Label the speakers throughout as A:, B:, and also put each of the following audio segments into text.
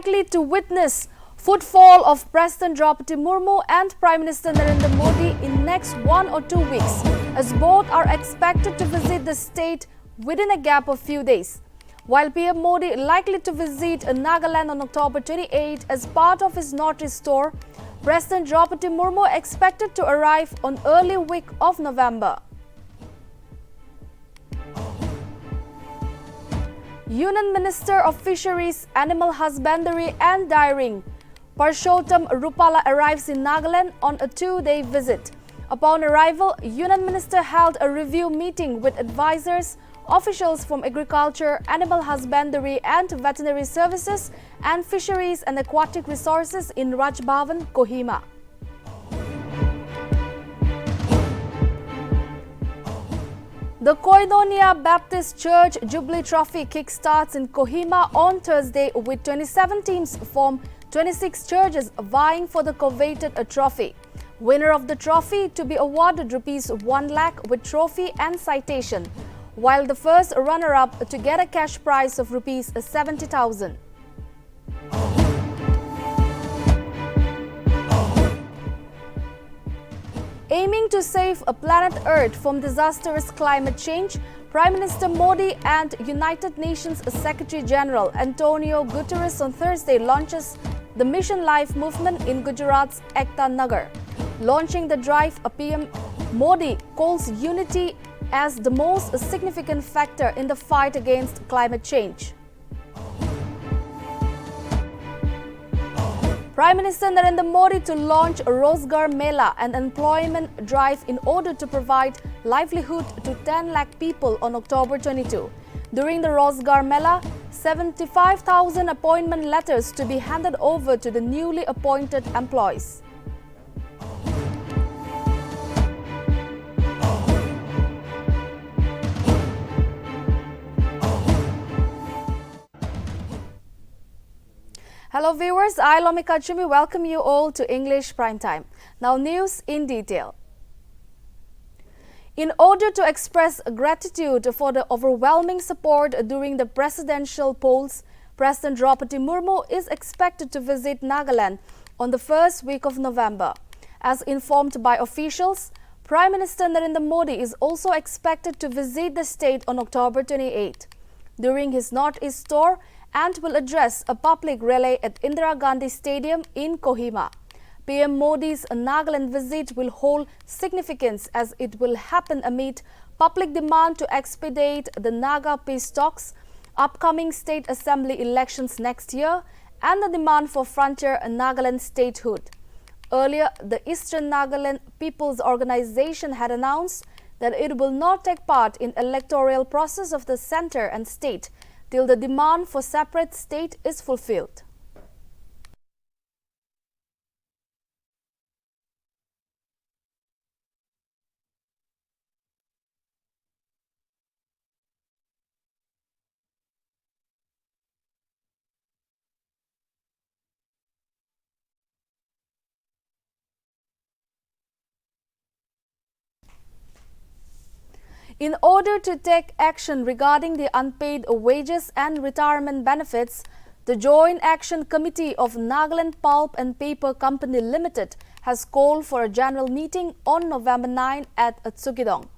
A: Likely to witness footfall of President Draupadi Murmu and Prime Minister Narendra Modi in next 1 or 2 weeks, as both are expected to visit the state within a gap of few days. While PM Modi likely to visit Nagaland on October 28 as part of his Northeast tour, President Draupadi Murmu expected to arrive on early week of November. Union Minister of Fisheries, Animal Husbandry and Dairying, Parshottam Rupala arrives in Nagaland on a 2-day visit. Upon arrival, Union Minister held a review meeting with advisors, officials from Agriculture, Animal Husbandry and Veterinary Services and Fisheries and Aquatic Resources in Raj Bhavan, Kohima. The Koinonia Baptist Church Jubilee Trophy kickstarts in Kohima on Thursday with 27 teams from 26 churches vying for the coveted trophy. Winner of the trophy to be awarded rupees 1 lakh with trophy and citation, while the first runner-up to get a cash prize of rupees 70,000. Aiming to save planet Earth from disastrous climate change, Prime Minister Modi and United Nations Secretary General Antonio Guterres on Thursday launches the Mission Life movement in Gujarat's Ekta Nagar. Launching the drive, PM Modi calls unity as the most significant factor in the fight against climate change. Prime Minister Narendra Modi to launch a Rozgar Mela, an employment drive in order to provide livelihood to 10 lakh people on October 22. During the Rozgar Mela, 75,000 appointment letters to be handed over to the newly appointed employees. Hello viewers, I Lomika Chumi welcome you all to English Prime Time. Now news in detail. In order to express gratitude for the overwhelming support during the presidential polls, President Draupadi Murmu is expected to visit Nagaland on the first week of November. As informed by officials, Prime Minister Narendra Modi is also expected to visit the state on October 28 during his Northeast tour and will address a public rally at Indira Gandhi Stadium in Kohima. PM Modi's Nagaland visit will hold significance as it will happen amid public demand to expedite the Naga peace talks, upcoming state assembly elections next year, and the demand for frontier Nagaland statehood. Earlier, the Eastern Nagaland People's Organization had announced that it will not take part in electoral process of the center and state till the demand for separate state is fulfilled. In order to take action regarding the unpaid wages and retirement benefits, the Joint Action Committee of Nagaland Pulp and Paper Company Limited has called for a general meeting on November 9 at Tsukidong.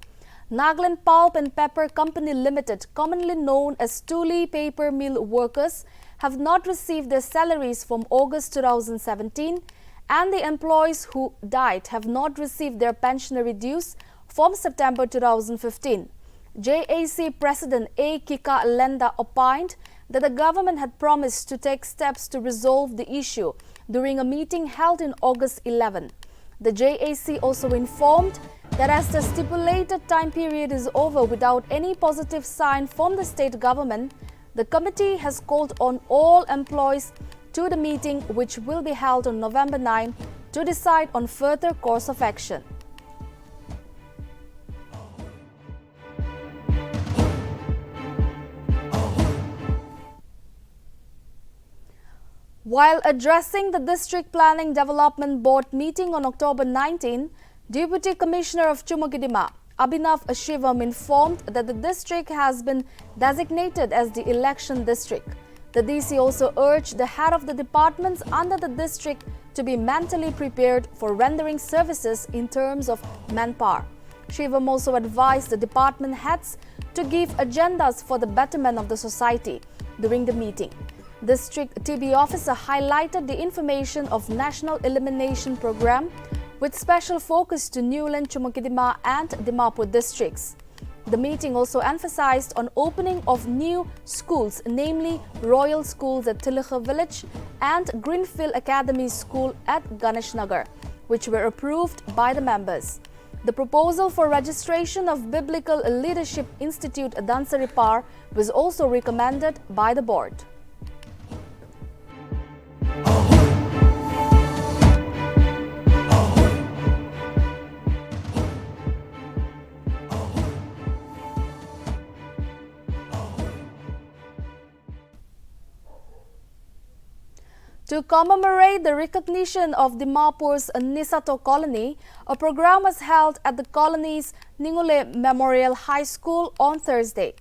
A: Nagaland Pulp and Paper Company Limited, commonly known as Tuli Paper Mill workers, have not received their salaries from August 2017, and the employees who died have not received their pensionary dues from September 2015. JAC President A. Kika Lenda opined that the government had promised to take steps to resolve the issue during a meeting held in August 11. The JAC also informed that as the stipulated time period is over without any positive sign from the state government, the committee has called on all employees to the meeting, which will be held on November 9, to decide on further course of action. While addressing the District Planning Development Board meeting on October 19, Deputy Commissioner of Chumagidima, Abhinav Shivam, informed that the district has been designated as the election district. The DC also urged the head of the departments under the district to be mentally prepared for rendering services in terms of manpower. Shivam also advised the department heads to give agendas for the betterment of the society during the meeting. District TB officer highlighted the information of National Elimination Program with special focus to Newland, Chumakidima and Dimapur districts. The meeting also emphasized on opening of new schools, namely Royal Schools at Tilakha Village and Greenfield Academy School at Ganesh Nagar, which were approved by the members. The proposal for registration of Biblical Leadership Institute at Dansaripar was also recommended by the board. To commemorate the recognition of Dimapur's Nisato colony, a program was held at the colony's Ningule Memorial High School on Thursday.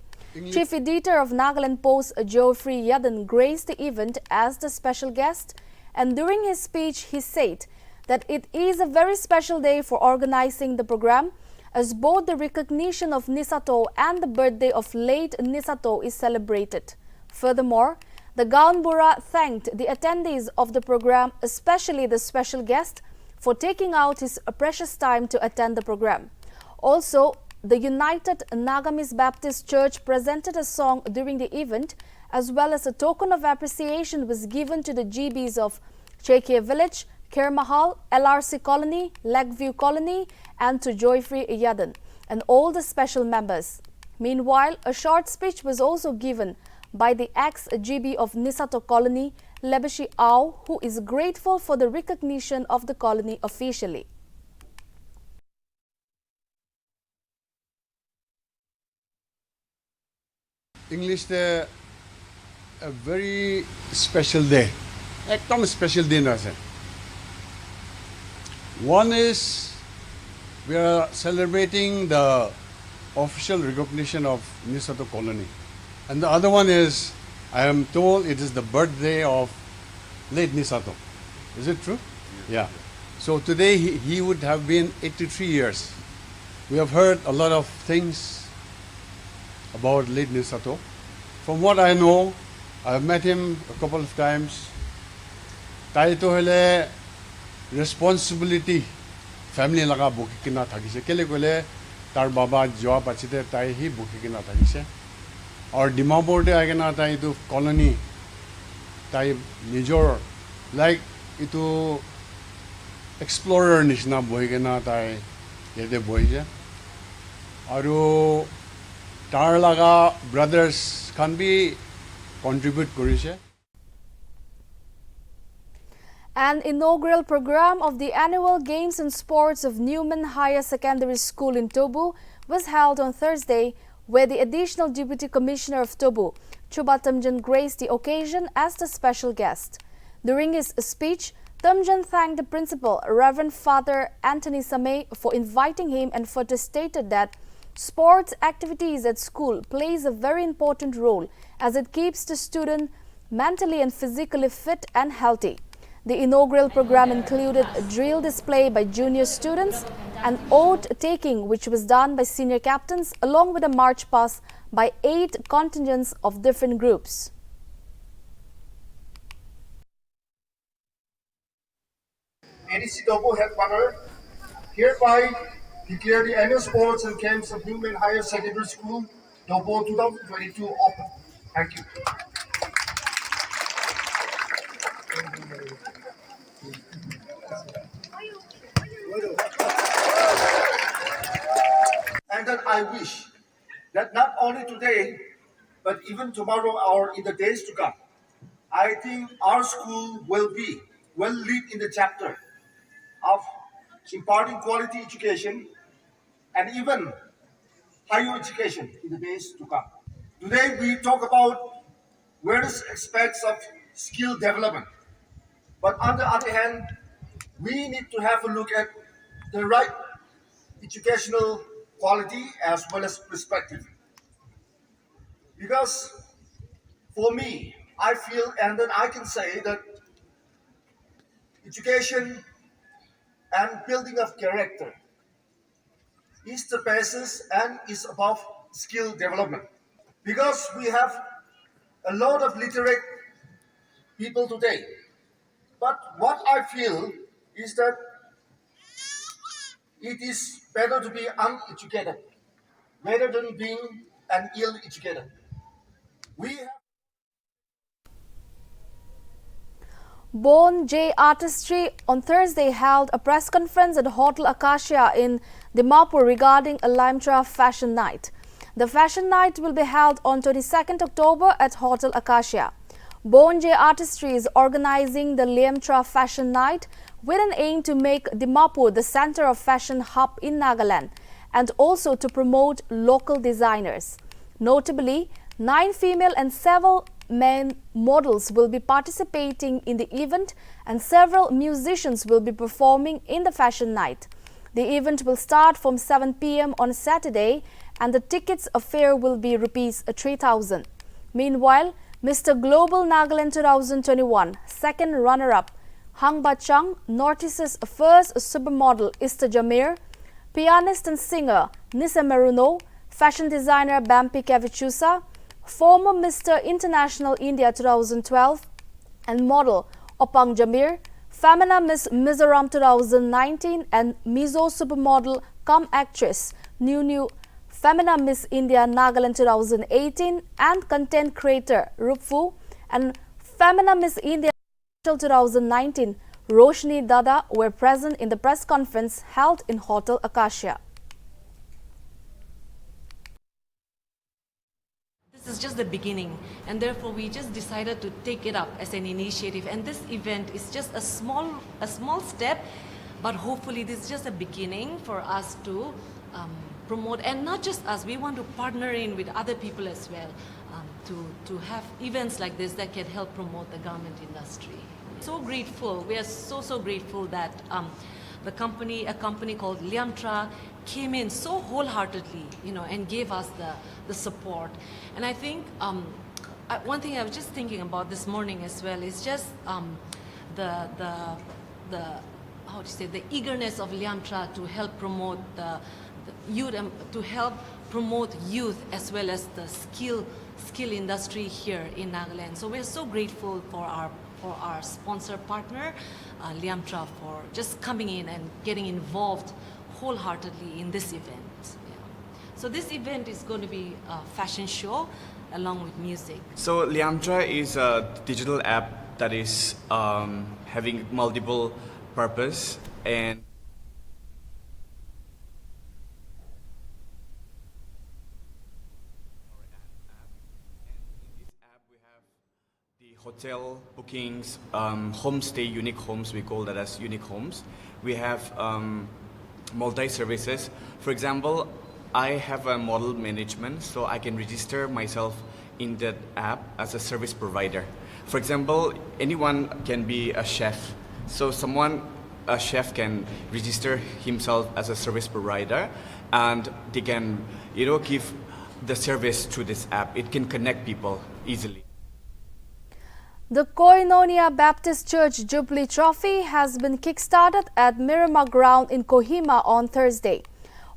A: Chief Editor of Nagaland Post, Geoffrey Yadin, graced the event as the special guest, and during his speech he said that it is a very special day for organizing the program, as both the recognition of Nisato and the birthday of late Nisato is celebrated. Furthermore, the Gaunbura thanked the attendees of the program, especially the special guest, for taking out his precious time to attend the program. Also, the United Koinonia Baptist Church presented a song during the event, as well as a token of appreciation was given to the GBs of Chekia Village, Kermahal, LRC Colony, Lakeview Colony, and to Joyfree Yadan, and all the special members. Meanwhile, a short speech was also given by the ex-GB of Nisato Colony, Lebashi Au, who is grateful for the recognition of the colony officially.
B: English a very special day. Ekdom special day na sir. One is we are celebrating the official recognition of Nisato Colony. And the other one is, I am told it is the birthday of late Nisato. Is it true? Yeah. So today he would have been 83 years. We have heard a lot of things about late Nisato. From what I know, I have met him a couple of times. Tai to hele responsibility family laga buki kina thagise kele kole tar baba job achite tai hi buki kina thagise. Or Dimapur te agena tai itu colony tai nijor like itu explorer nishna boy kena tai yete boy je. Aru tar laga brothers can be contribute korise.
A: An inaugural program of the annual Games and Sports of Newman Higher Secondary School in Tobu was held on Thursday, where the Additional Deputy Commissioner of Tobu, Chuba Tamjan, graced the occasion as the special guest. During his speech, Tamjan thanked the principal, Reverend Father Anthony Samay, for inviting him and further stated that sports activities at school plays a very important role as it keeps the student mentally and physically fit and healthy. The inaugural program included a drill display by junior students and oath-taking which was done by senior captains along with a march past by 8 contingents of different groups.
C: ADC Tobu Headquarters hereby declare the annual sports and camps of Newman Higher Secondary School, Tobu 2022 open. Thank you. And that I wish that not only today, but even tomorrow or in the days to come, I think our school will lead in the chapter of imparting quality education and even higher education in the days to come. Today we talk about various aspects of skill development. But on the other hand, we need to have a look at the right educational quality as well as perspective. Because for me, I feel, and then I can say that education and building of character is the basis and is above skill development. Because we have a lot of literate people today. But what I feel is that it is better to be uneducated rather than being an ill-educated. We have
A: Born J Artistry on Thursday held a press conference at Hotel Acacia in Dimapur regarding a Limtra Fashion Night. The Fashion Night will be held on 22nd October at Hotel Acacia. Born J Artistry is organizing the Limtra Fashion Night with an aim to make Dimapur the center of fashion hub in Nagaland and also to promote local designers. Notably, 9 female and several men models will be participating in the event and several musicians will be performing in the fashion night. The event will start from 7 p.m. on Saturday and the tickets fare will be rupees 3,000. Meanwhile, Mr. Global Nagaland 2021 second runner-up Hang Bachang, Northeast's first supermodel Ista Jamir, pianist and singer Nisa Meruno, fashion designer Bampi Kavichusa, former Mr. International India 2012 and model Opang Jamir, Femina Miss Mizoram 2019 and Mizo supermodel cum actress New Femina Miss India Nagaland 2018 and content creator Rupfu and Femina Miss India 2019 Roshni Dada were present in the press conference held in Hotel Acacia.
D: This is just the beginning, and therefore we just decided to take it up as an initiative, and this event is just a small step, but hopefully this is just a beginning for us to promote, and not just us, we want to partner in with other people as well to have events like this that can help promote the garment industry. So grateful, we are so grateful that a company called Limtra came in so wholeheartedly, and gave us the support. And I think one thing I was just thinking about this morning as well is just the eagerness of Limtra to help promote the youth, to help promote youth as well as the skill industry here in Nagaland. So we're so grateful for our sponsor partner, Limtra, for just coming in and getting involved wholeheartedly in this event. Yeah. So this event is going to be a fashion show along with music.
E: So Limtra is a digital app that is having multiple purpose, and hotel bookings, homestay, unique homes, we call that as unique homes. We have multi-services. For example, I have a model management, so I can register myself in that app as a service provider. For example, anyone can be a chef. So a chef can register himself as a service provider, and they can, give the service through this app. It can connect people easily.
A: The Koinonia Baptist Church Jubilee Trophy has been kick-started at Miramar Ground in Kohima on Thursday,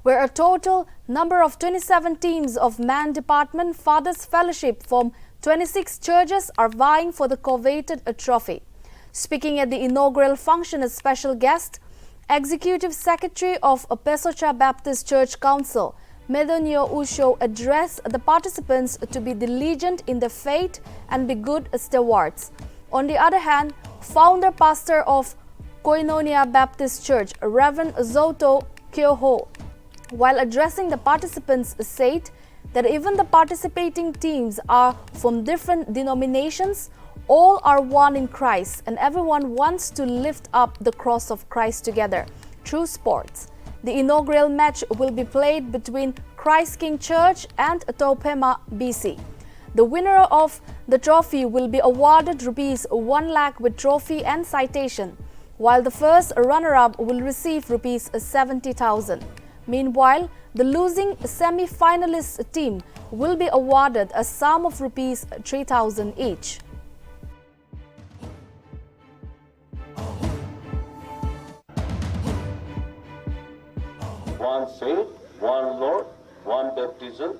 A: where a total number of 27 teams of Man Department Fathers Fellowship from 26 churches are vying for the coveted trophy. Speaking at the inaugural function as special guest, Executive Secretary of Pesocha Baptist Church Council, Medonio Usho, addressed the participants to be diligent in their faith and be good stewards. On the other hand, founder pastor of Koinonia Baptist Church, Reverend Zoto Kyoho, while addressing the participants, said that even the participating teams are from different denominations, all are one in Christ and everyone wants to lift up the cross of Christ together through sports. The inaugural match will be played between Christ King Church and Topema BC. The winner of the trophy will be awarded rupees 1 lakh with trophy and citation, while the first runner-up will receive rupees 70,000. Meanwhile, the losing semi-finalist team will be awarded a sum of rupees 3,000 each.
F: one faith, one Lord, one baptism,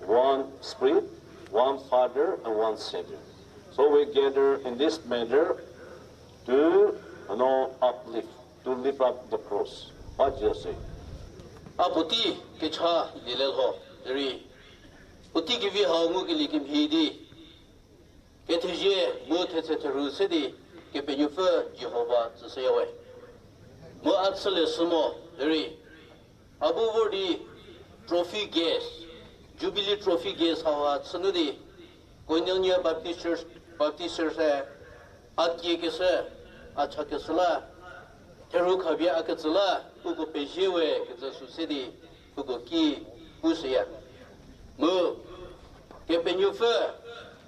F: one Spirit, one Father, and one Savior. So we gather in this manner to uplift, to lift up the cross. What Jesus say? Abuti kicha dilel ho deri. Uti kivi ha ngu kili kim hidi. Ketije mu tete teru sedi ke penyufa Jehovah tsesewe. Mu atsale sumo deri. Abu Wodi trophy gas, Jubilee trophy gas hawa tsunudi. Koinonia Baptist Church atye kese acha kesela. Teru khabia akatsela ugo pejewe keza susedi ugo ki kusia. Mu ke penyufa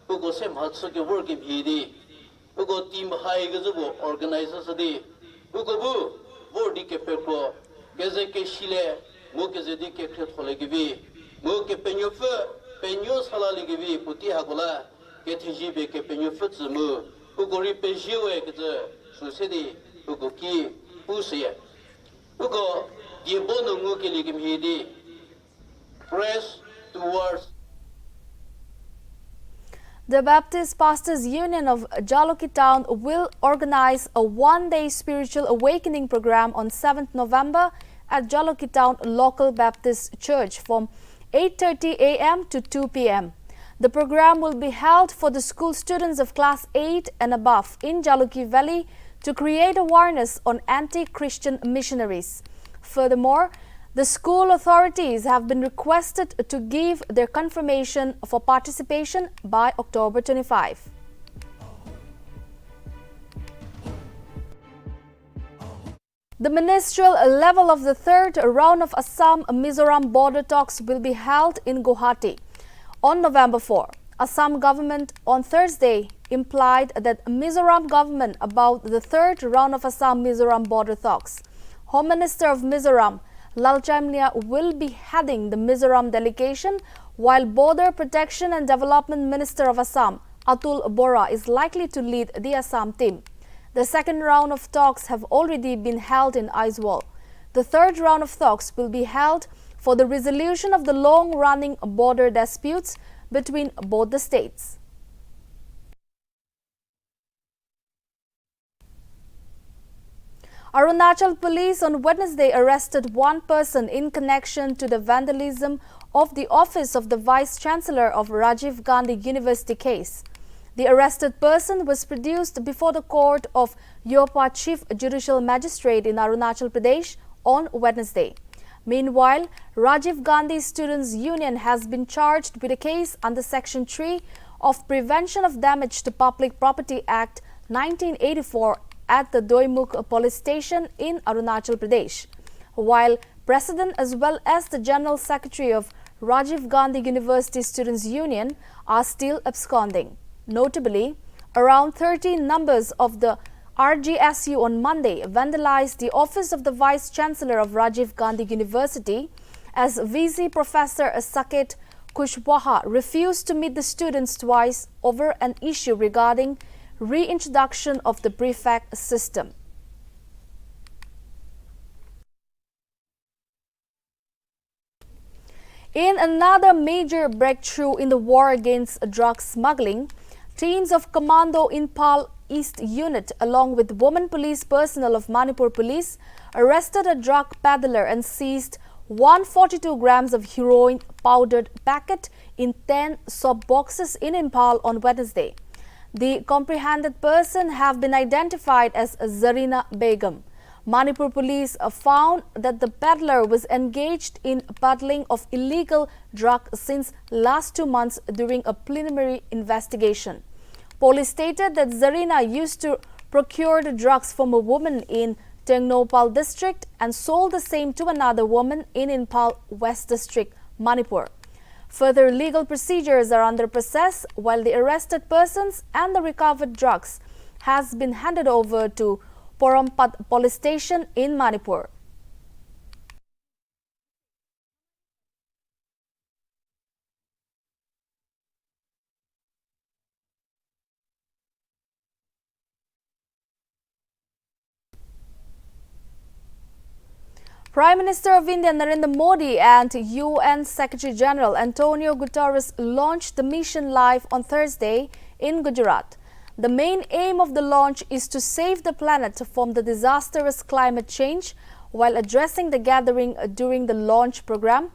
F: ugo sem hatsu ke work im hidi. Ugo team high gezugo organizers di. Ugo bu Wodi ke peko geze ke shile mu ke zedi ke khole gibi mu ke penyufa penyus halali gibi puti hakula ke thijibe ke penyufa zmu ugo ri pejewe keza susedi ugo ki pusia ugo yebono ngu ke ligim hidi press towards.
A: The Baptist Pastors Union of Jaloki Town will organize a one-day spiritual awakening program on 7th November at Jaloki Town Local Baptist Church from 8:30 a.m. to 2 p.m. The program will be held for the school students of class 8 and above in Jaloki Valley to create awareness on anti-Christian missionaries. Furthermore, the school authorities have been requested to give their confirmation for participation by October 25. The ministerial level of the third round of Assam-Mizoram border talks will be held in Guwahati on November 4. Assam government on Thursday implied that Mizoram government about the third round of Assam-Mizoram border talks. Home Minister of Mizoram Lalchaimlia will be heading the Mizoram delegation, while Border Protection and Development Minister of Assam, Atul Bora, is likely to lead the Assam team. The second round of talks have already been held in Aizawl. The third round of talks will be held for the resolution of the long-running border disputes between both the states. Arunachal Police on Wednesday arrested one person in connection to the vandalism of the office of the Vice Chancellor of Rajiv Gandhi University case. The arrested person was produced before the court of Yopa Chief Judicial Magistrate in Arunachal Pradesh on Wednesday. Meanwhile, Rajiv Gandhi Students' Union has been charged with a case under Section 3 of Prevention of Damage to Public Property Act 1984 at the Doimukh police station in Arunachal Pradesh, while President as well as the General Secretary of Rajiv Gandhi University Students' Union are still absconding. Notably, around 30 members of the RGSU on Monday vandalized the office of the Vice Chancellor of Rajiv Gandhi University as VC Professor Saket Kushwaha refused to meet the students twice over an issue regarding reintroduction of the prefect system. In another major breakthrough in the war against drug smuggling, teams of Commando Impal East Unit along with women police personnel of Manipur Police arrested a drug peddler and seized 142 grams of heroin powdered packet in 10 soap boxes in Impal on Wednesday. The comprehended person have been identified as Zarina Begum. Manipur Police found that the peddler was engaged in peddling of illegal drug since last 2 months during a preliminary investigation. Police stated that Zarina used to procure the drugs from a woman in Tengnopal district and sold the same to another woman in Impal West district, Manipur. Further legal procedures are under process while the arrested persons and the recovered drugs has been handed over to Porampat police station in Manipur. Prime Minister of India Narendra Modi and UN Secretary General Antonio Guterres launched the mission live on Thursday in Gujarat. The main aim of the launch is to save the planet from the disastrous climate change. While addressing the gathering during the launch program,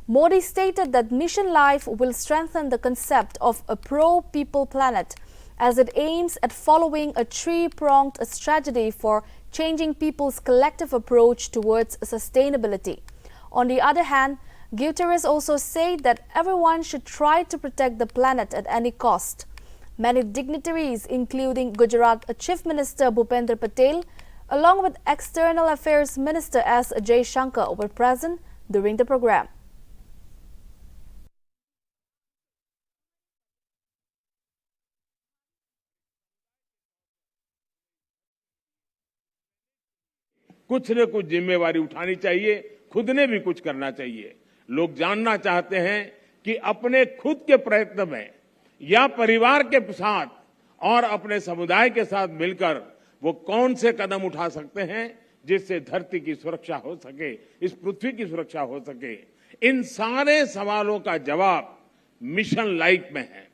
A: Modi stated that Mission Life will strengthen the concept of a pro-people planet as it aims at following a three-pronged strategy for changing people's collective approach towards sustainability. On the other hand, Guterres also said that everyone should try to protect the planet at any cost. Many dignitaries, including Gujarat Chief Minister Bhupendra Patel, along with External Affairs Minister S. Jaishankar, were present during the program.
G: कुछ न कुछ जिम्मेवारी उठानी चाहिए, खुद ने भी कुछ करना चाहिए। लोग जानना चाहते हैं कि अपने खुद के प्रयत्न में या परिवार के साथ और अपने समुदाय के साथ मिलकर वो कौन से कदम उठा सकते हैं जिससे धरती की सुरक्षा हो सके, इस पृथ्वी की सुरक्षा हो सके। इन सारे सवालों का जवाब मिशन लाइफ में है।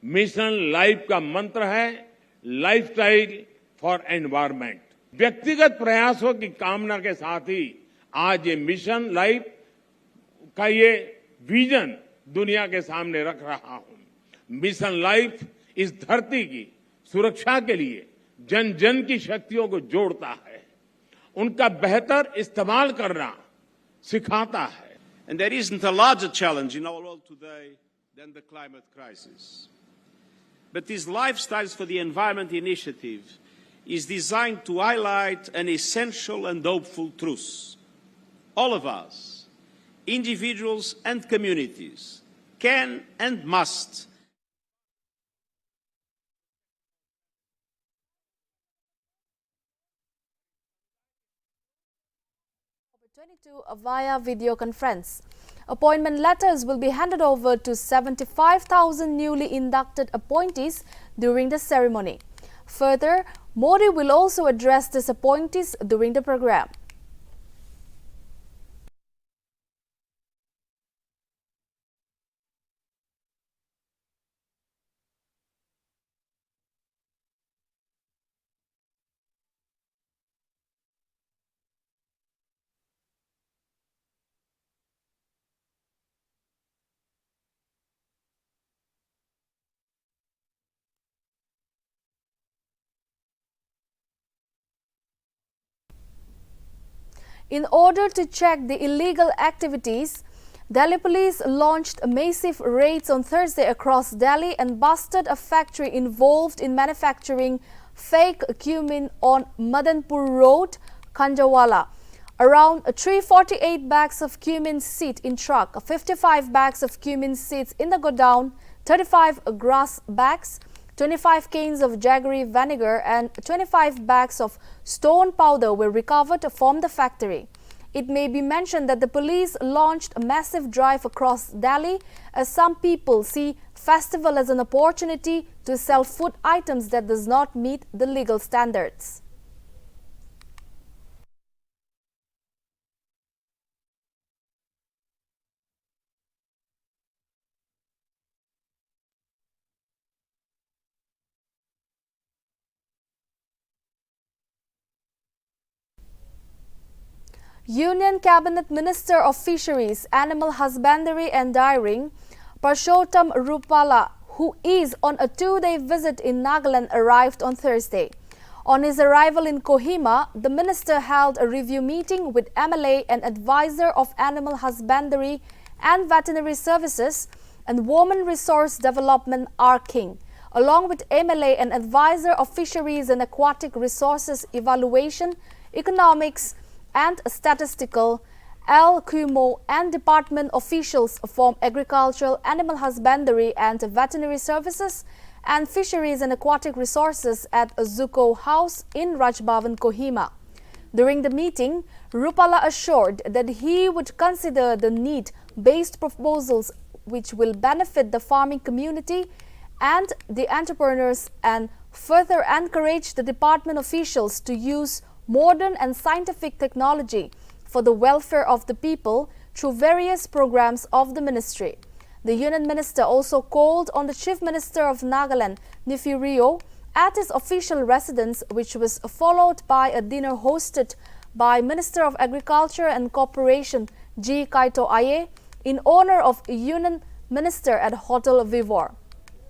G: मिशन लाइफ का मंत्र है लाइफस्टाइल फॉर एनवायरनमेंट। व्यक्तिगत प्रयासों की कामना के साथ ही आज ये मिशन लाइफ का ये विजन दुनिया के सामने रख रहा हूं। मिशन लाइफ इस धरती की सुरक्षा के लिए जन जन की शक्तियों को जोड़ता है, उनका बेहतर इस्तेमाल करना सिखाता है।
H: And there isn't a larger challenge in our world today than the climate crisis. But this Lifestyles for the Environment initiative is designed to highlight an essential and hopeful truth. All of us, individuals and communities, can and must
A: 22 via video conference. Appointment letters will be handed over to 75,000 newly inducted appointees during the ceremony. Further, Modi will also address these appointees during the program. In order to check the illegal activities, Delhi police launched massive raids on Thursday across Delhi and busted a factory involved in manufacturing fake cumin on Madanpur Road, Kanjawala. Around 348 bags of cumin seed in truck, 55 bags of cumin seeds in the godown, 35 grass bags, 25 cans of jaggery vinegar and 25 bags of stone powder were recovered from the factory. It may be mentioned that the police launched a massive drive across Delhi as some people see festival as an opportunity to sell food items that does not meet the legal standards. Union Cabinet Minister of Fisheries, Animal Husbandry and Dairying, Purushottam Rupala, who is on a two-day visit in Nagaland, arrived on Thursday. On his arrival in Kohima, the minister held a review meeting with MLA and advisor of Animal Husbandry and Veterinary Services and Women Resource Development R. King, along with MLA and advisor of Fisheries and Aquatic Resources Evaluation, Economics and Statistical, L. Kumo and department officials from Agricultural, Animal Husbandry and Veterinary Services and Fisheries and Aquatic Resources at Zuko House in Rajbhavan, Kohima. During the meeting, Rupala assured that he would consider the need-based proposals which will benefit the farming community and the entrepreneurs and further encourage the department officials to use modern and scientific technology for the welfare of the people through various programs of the ministry. The Union Minister also called on the Chief Minister of Nagaland, Nltv, at his official residence, which was followed by a dinner hosted by Minister of Agriculture and Cooperation G. Kaito Aye in honor of Union Minister at Hotel Vivor.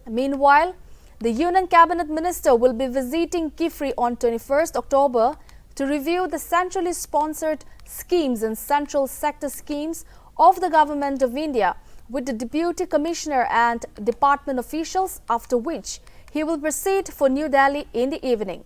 A: Meanwhile, the Union Cabinet Minister will be visiting Kifri on 21st October to review the centrally sponsored schemes and central sector schemes of the Government of India with the Deputy Commissioner and department officials, after which he will proceed for New Delhi in the evening.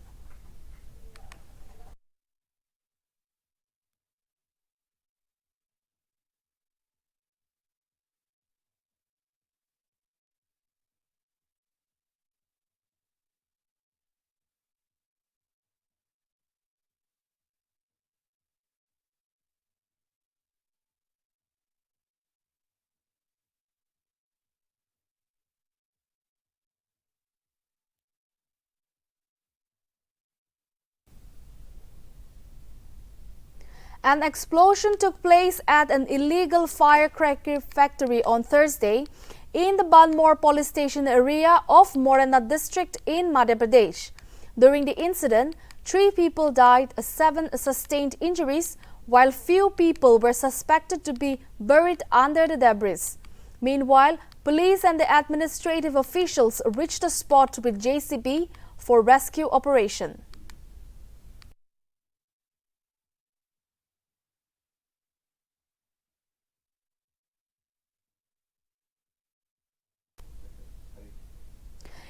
A: An explosion took place at an illegal firecracker factory on Thursday in the Banmore police station area of Morena district in Madhya Pradesh. During the incident, 3 people died, 7 sustained injuries, while few people were suspected to be buried under the debris. Meanwhile, police and the administrative officials reached the spot with JCB for rescue operation.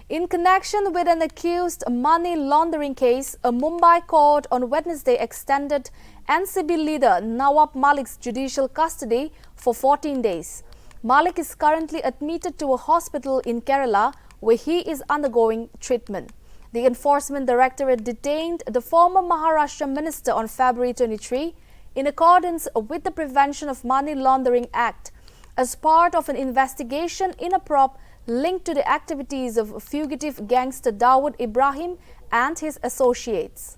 A: In connection with an accused money laundering case, a Mumbai court on Wednesday extended NCB leader Nawab Malik's judicial custody for 14 days. Malik is currently admitted to a hospital in Kerala where he is undergoing treatment. The Enforcement Directorate detained the former Maharashtra minister on February 23 in accordance with the Prevention of Money Laundering Act as part of an investigation in a probe linked to the activities of fugitive gangster Dawood Ibrahim and his associates.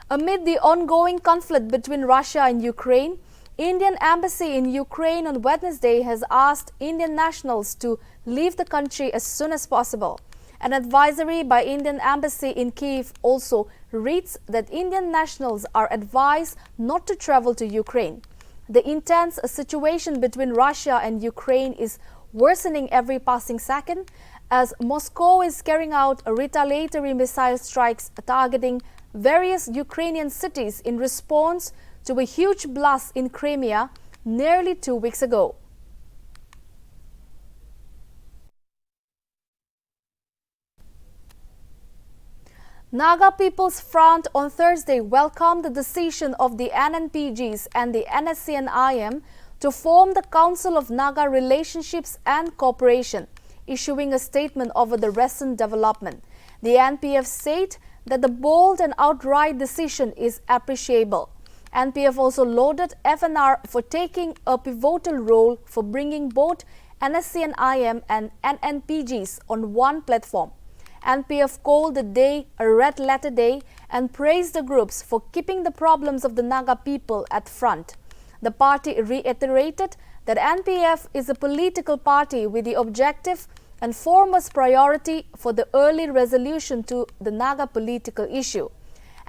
A: Amid the ongoing conflict between Russia and Ukraine, Indian Embassy in Ukraine on Wednesday has asked Indian nationals to leave the country as soon as possible. An advisory by Indian Embassy in Kyiv also reads that Indian nationals are advised not to travel to Ukraine. The intense situation between Russia and Ukraine is worsening every passing second as Moscow is carrying out retaliatory missile strikes targeting various Ukrainian cities in response to a huge blast in Crimea nearly 2 weeks ago. Naga People's Front on Thursday welcomed the decision of the NNPGs and the NSCN-IM to form the Council of Naga Relationships and Cooperation, issuing a statement over the recent development. The NPF said that the bold and outright decision is appreciable. NPF also lauded FNR for taking a pivotal role for bringing both NSCN-IM and NNPGs on one platform. NPF called the day a red letter day and praised the groups for keeping the problems of the Naga people at front. The party reiterated that NPF is a political party with the objective and foremost priority for the early resolution to the Naga political issue.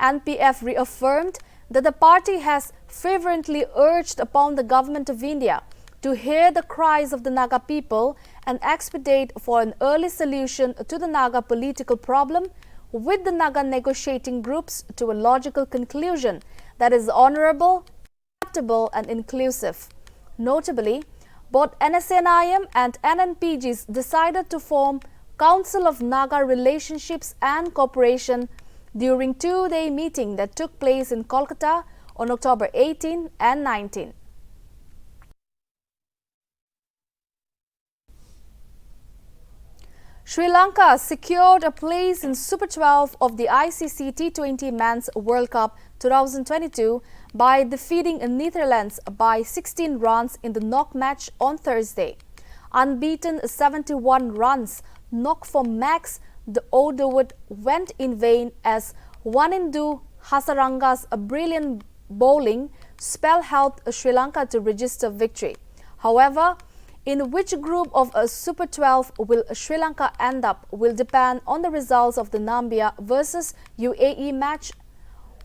A: NPF reaffirmed that the party has fervently urged upon the Government of India to hear the cries of the Naga people and expedite for an early solution to the Naga political problem with the Naga negotiating groups to a logical conclusion that is honorable, acceptable and inclusive. Notably, both NSCN-IM and NNPGs decided to form Council of Naga Relationships and Cooperation during two-day meeting that took place in Kolkata on October 18 and 19. Sri Lanka secured a place in Super 12 of the ICC T20 Men's World Cup 2022 by defeating Netherlands by 16 runs in the knock match on Thursday. Unbeaten 71 runs knock for max the Odowood went in vain as Wanindu Hasaranga's a brilliant bowling spell helped Sri Lanka to register victory. However, in which group of a Super 12 will Sri Lanka end up will depend on the results of the Namibia versus UAE match.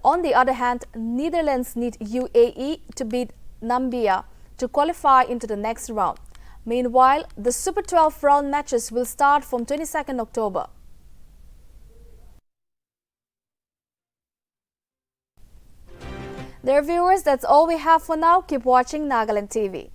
A: On the other hand, Netherlands need UAE to beat Namibia to qualify into the next round. Meanwhile, the Super 12 round matches will start from 22nd October. Dear viewers, that's all we have for now. Keep watching Nagaland TV.